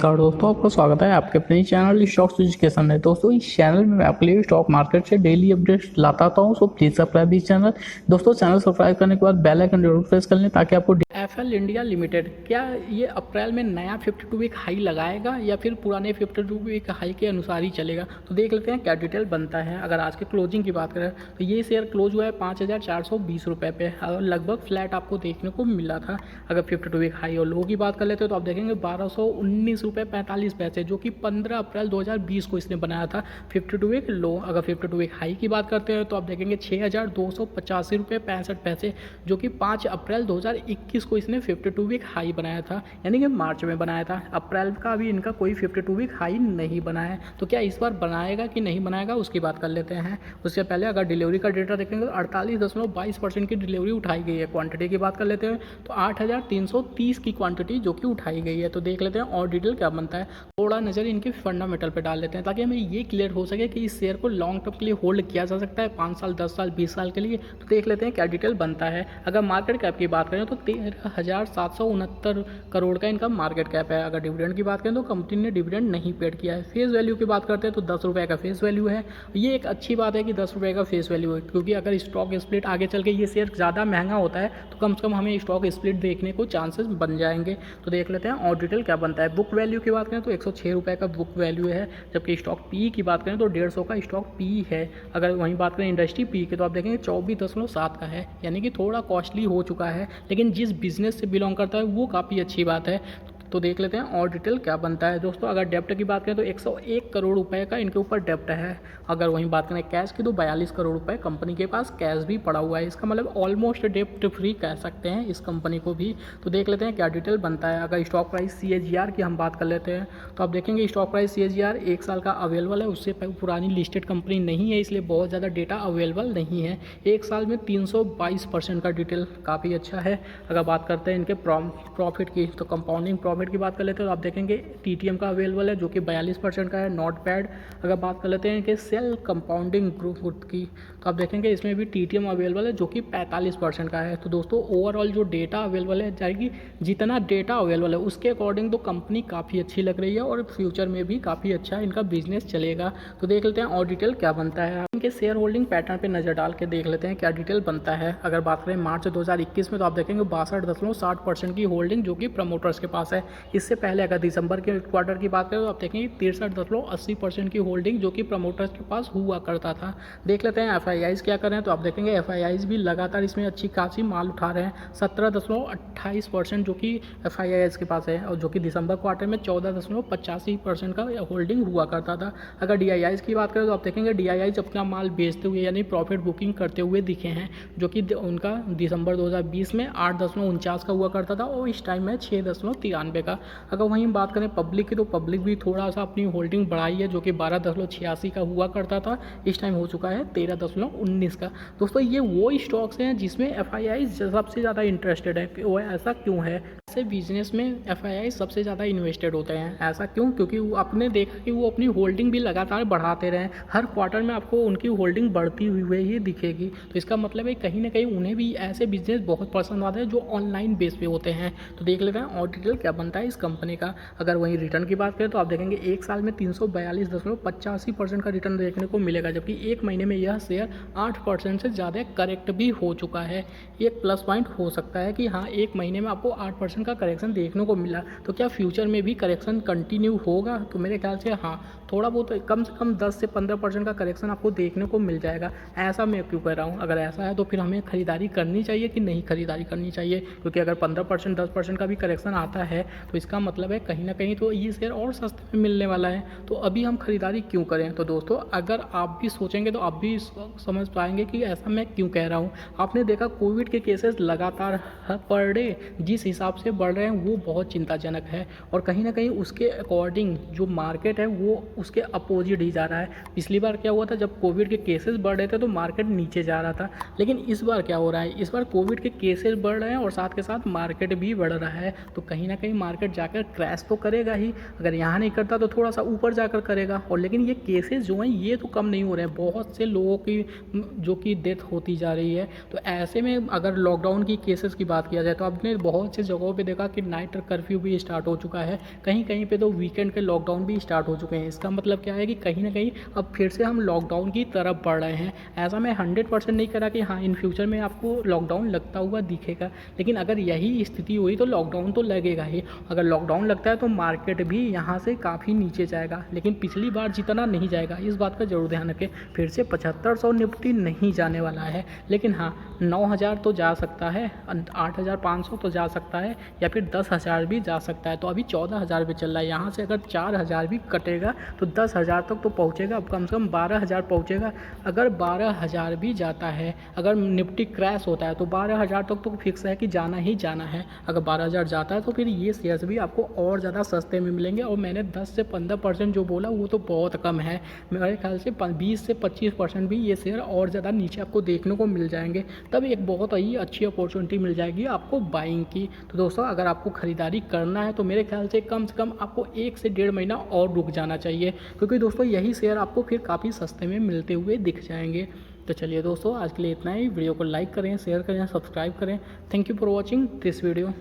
नमस्कार दोस्तों, आपका स्वागत है आपके अपने चैनल स्टॉक्स एजुकेशन है। दोस्तों इस चैनल में मैं आपके लिए स्टॉक मार्केट से डेली अपडेट्स लाता हूं, so please subscribe this channel. दोस्तों चैनल सब्सक्राइब करने के बाद बेल आइकन जरूर प्रेस कर लें ताकि आपको एफएल इंडिया लिमिटेड क्या ये अप्रैल में नया 52 वीक हाई लगाएगा या फिर पुराने 52 वीक हाई के अनुसार ही चलेगा, तो देख लेते हैं क्या डिटेल बनता है। अगर आज के क्लोजिंग की बात करें तो ये शेयर क्लोज हुआ है 5,420 रुपये पे और लगभग फ्लैट आपको देखने को मिला था। अगर 52 वीक हाई और लो की बात कर लेते हैं तो आप देखेंगे 1219 रुपये 45 पैसे, जो कि 15 अप्रैल 2020 को इसने बनाया था 52 वीक लो। अगर 52 वीक हाई की बात करते हैं तो आप देखेंगे 6,285 रुपये 65 पैसे, जो कि 5 अप्रैल 2021 को इसने 52 वीक हाई बनाया था, यानी कि मार्च में बनाया था। अप्रैल का भी इनका कोई 52 वीक हाई नहीं बनाया है, तो क्या इस बार बनाएगा कि नहीं बनाएगा उसकी बात कर लेते हैं। उससे पहले अगर डिलीवरी का डेटा देखेंगे तो 48.22% की डिलीवरी उठाई गई है। क्वांटिटी की बात कर लेते हैं तो 8,330 की क्वांटिटी जो कि उठाई गई है। तो देख लेते हैं और डिटेल क्या बनता है, थोड़ा नज़र इनके फंडामेंटल पे डाल लेते हैं ताकि हमें ये क्लियर हो सके कि इस शेयर को लॉन्ग टर्म के लिए होल्ड किया जा सकता है 5 साल 10 साल 20 साल के लिए। तो देख लेते हैं क्या डिटेल बनता है। अगर मार्केट कैप की बात करें तो 13,769 करोड़ का इनका मार्केट कैप है। अगर डिविडेंड की बात करें तो कंपनी ने डिविडेंड नहीं पेड किया है। फेस वैल्यू की बात करते हैं तो 10 रुपये का फेस वैल्यू है। ये एक अच्छी बात है कि 10 रुपये का फेस वैल्यू है, क्योंकि अगर स्टॉक स्प्लिट आगे चल के ये शेयर ज़्यादा महंगा होता है तो कम से कम हमें स्टॉक स्प्लिट देखने को चांसेस बन जाएंगे। तो देख लेते हैं और डिटेल क्या बनता है। बुक वैल्यू की बात करें तो 106 रुपये का बुक वैल्यू है, जबकि स्टॉक पी की बात करें तो 150 का स्टॉक पी है। अगर वहीं बात करें इंडस्ट्री पी के तो आप देखेंगे 24.7 का है, यानी कि थोड़ा कॉस्टली हो चुका है, लेकिन जिस बिजनेस से बिलोंग करता है वो काफ़ी अच्छी बात है। तो देख लेते हैं और डिटेल क्या बनता है। दोस्तों अगर डेप्ट की बात करें तो 101 करोड़ रुपए का इनके ऊपर डेप्ट है। अगर वहीं बात करें कैश की तो 42 करोड़ रुपए कंपनी के पास कैश भी पड़ा हुआ है। इसका मतलब ऑलमोस्ट डेप्ट फ्री कह सकते हैं इस कंपनी को भी। तो देख लेते हैं क्या डिटेल बनता है। अगर स्टॉक प्राइस CAGR की हम बात कर लेते हैं तो आप देखेंगे स्टॉक प्राइस CAGR 1 साल का अवेलेबल है। उससे पुरानी लिस्टेड कंपनी नहीं है, इसलिए बहुत ज़्यादा डेटा अवेलेबल नहीं है। 1 साल में 322% का डिटेल काफ़ी अच्छा है। अगर बात करते हैं इनके प्रॉफिट की तो कंपाउंडिंग प्रॉफिट की बात कर लेते हैं तो आप देखेंगे TTM का अवेलेबल है जो कि 42% का है, नॉट बैड। अगर बात कर लेते हैं कि सेल कंपाउंडिंग ग्रुप की तो आप देखेंगे इसमें भी TTM अवेलेबल है जो कि 45% का है। तो दोस्तों ओवरऑल जो डेटा अवेलेबल है जाएगी, जितना डेटा अवेलेबल है उसके अकॉर्डिंग तो कंपनी काफ़ी अच्छी लग रही है और फ्यूचर में भी काफ़ी अच्छा इनका बिजनेस चलेगा। तो देख लेते हैं और डिटेल क्या बनता है। इनके शेयर होल्डिंग पैटर्न पर नज़र डाल के देख लेते हैं क्या डिटेल बनता है। अगर बात करें मार्च 2021 में तो आप देखेंगे 62.60% की होल्डिंग जो कि प्रमोटर्स के पास है। इससे पहले अगर दिसंबर के क्वार्टर की बात करें तो आप देखेंगे 63.80% की होल्डिंग जो कि प्रमोटर्स के पास हुआ करता था। देख लेते हैं FIIs क्या कर रहे हैं तो आप देखेंगे FIIs भी लगातार इसमें अच्छी खासी माल उठा रहे हैं। 17.28% जो कि FIIs के पास है और जो कि दिसंबर क्वार्टर में 14.85% का होल्डिंग हुआ करता था। अगर DIIs की बात करें तो आप देखेंगे DIIs अपना माल बेचते हुए यानी प्रॉफिट बुकिंग करते हुए दिखे हैं, जो कि उनका दिसंबर 2020 में 8.49 का हुआ करता था और इस टाइम में 6.93 का। अगर वहीं बात करें पब्लिक की तो पब्लिक भी थोड़ा सा अपनी होल्डिंग बढ़ाई है, जो कि 12.86 का हुआ करता था, इस टाइम हो चुका है 13.19 का। दोस्तों ये वो स्टॉक्स हैं जिसमें FII सबसे ज़्यादा इंटरेस्टेड है। वो ऐसा क्यों है? ऐसे बिजनेस में FII सबसे ज़्यादा इन्वेस्टेड होते हैं। ऐसा क्यों? क्योंकि आपने देखा कि वो अपनी होल्डिंग भी लगातार बढ़ाते रहे। हर क्वार्टर में आपको उनकी होल्डिंग बढ़ती हुई ही दिखेगी। तो इसका मतलब है कहीं ना कहीं उन्हें भी ऐसे बिजनेस बहुत पसंद आते हैं जो ऑनलाइन बेस पे होते हैं। तो देख लेते हैं और डिटेल क्या बनता है इस कंपनी का। अगर वहीं रिटर्न की बात करें तो आप देखेंगे 1 साल में 342.85% का रिटर्न देखने को मिलेगा, जबकि 1 महीने में यह शेयर 8% से ज़्यादा करेक्ट भी हो चुका है। एक प्लस पॉइंट हो सकता है कि हाँ 1 महीने में आपको 8% का करेक्शन देखने को मिला। तो क्या फ्यूचर में भी करेक्शन कंटिन्यू होगा? तो मेरे ख्याल से हाँ, थोड़ा बहुत कम से कम 10 से 15% का करेक्शन आपको देखने को मिल जाएगा। ऐसा मैं क्यों कह रहा हूँ? अगर ऐसा है तो फिर हमें खरीदारी करनी चाहिए कि नहीं खरीदारी करनी चाहिए? क्योंकि अगर 15% 10% का भी करेक्शन आता है तो इसका मतलब है कहीं ना कहीं तो ये शेयर और सस्ते में मिलने वाला है। तो अभी हम खरीदारी क्यों करें? तो दोस्तों अगर आप भी सोचेंगे तो आप भी समझ पाएंगे कि ऐसा मैं क्यों कह रहा हूँ। आपने देखा कोविड के केसेस लगातार पर डे जिस हिसाब से बढ़ रहे हैं वो बहुत चिंताजनक है, और कहीं ना कहीं उसके अकॉर्डिंग जो मार्केट है वो उसके अपोजिट ही जा रहा है। पिछली बार क्या हुआ था, जब कोविड के केसेस बढ़ रहे थे तो मार्केट नीचे जा रहा था। लेकिन इस बार क्या हो रहा है, इस बार कोविड के केसेस बढ़ रहे हैं और साथ के साथ मार्केट भी बढ़ रहा है, तो कहीं ना कहीं मार्केट जाकर क्रैश तो करेगा ही। अगर यहाँ नहीं करता तो थोड़ा सा ऊपर जाकर करेगा। और लेकिन ये केसेस जो हैं ये तो कम नहीं हो रहे हैं, बहुत से लोगों की जो कि डेथ होती जा रही है। तो ऐसे में अगर लॉकडाउन की केसेस की बात किया जाए तो आपने बहुत से जगहों पे देखा कि नाइट कर्फ्यू भी स्टार्ट हो चुका है, कहीं कहीं पे तो वीकेंड के लॉकडाउन भी स्टार्ट हो चुके हैं। इसका मतलब क्या है कि कहीं ना कहीं अब फिर से हम लॉकडाउन की तरफ बढ़ रहे हैं। ऐसा मैं 100% नहीं कह रहा कि हाँ इन फ्यूचर में आपको लॉकडाउन लगता हुआ दिखेगा, लेकिन अगर यही स्थिति हुई तो लॉकडाउन तो लगेगा ही। अगर लॉकडाउन लगता है तो मार्केट भी यहाँ से काफ़ी नीचे जाएगा, लेकिन पिछली बार जितना नहीं जाएगा, इस बात का जरूर ध्यान रखें। फिर से 7500 निफ्टी नहीं जाने वाला है, लेकिन हाँ 9000 तो जा सकता है, 8500 तो जा सकता है, या फिर 10,000 भी जा सकता है। तो अभी 14,000 पे चल रहा है, यहाँ से अगर 4,000 भी कटेगा तो 10,000 तक तो पहुँचेगा, अब कम से कम 12,000 पहुँचेगा। अगर 12,000 भी जाता है, अगर निफ्टी क्रैश होता है तो 12,000 तक तो फिक्स है कि जाना ही जाना है। अगर 12,000 जाता है तो फिर ये शेयर्स भी आपको और ज़्यादा सस्ते में मिलेंगे। और मैंने 10 से 15% जो बोला वो तो बहुत कम है, मेरे ख्याल से 20 से 25% भी ये शेयर और ज़्यादा नीचे आपको देखने को मिल जाएंगे। तब एक बहुत ही अच्छी अपॉर्चुनिटी मिल जाएगी आपको बाइंग की। तो दोस्तों अगर आपको ख़रीदारी करना है तो मेरे ख्याल से कम आपको 1 से 1.5 महीना और रुक जाना चाहिए, क्योंकि दोस्तों यही शेयर आपको फिर काफ़ी सस्ते में मिलते हुए दिख जाएंगे। तो चलिए दोस्तों आज के लिए इतना ही। वीडियो को लाइक करें, शेयर करें, सब्सक्राइब करें। Thank you for watching this video.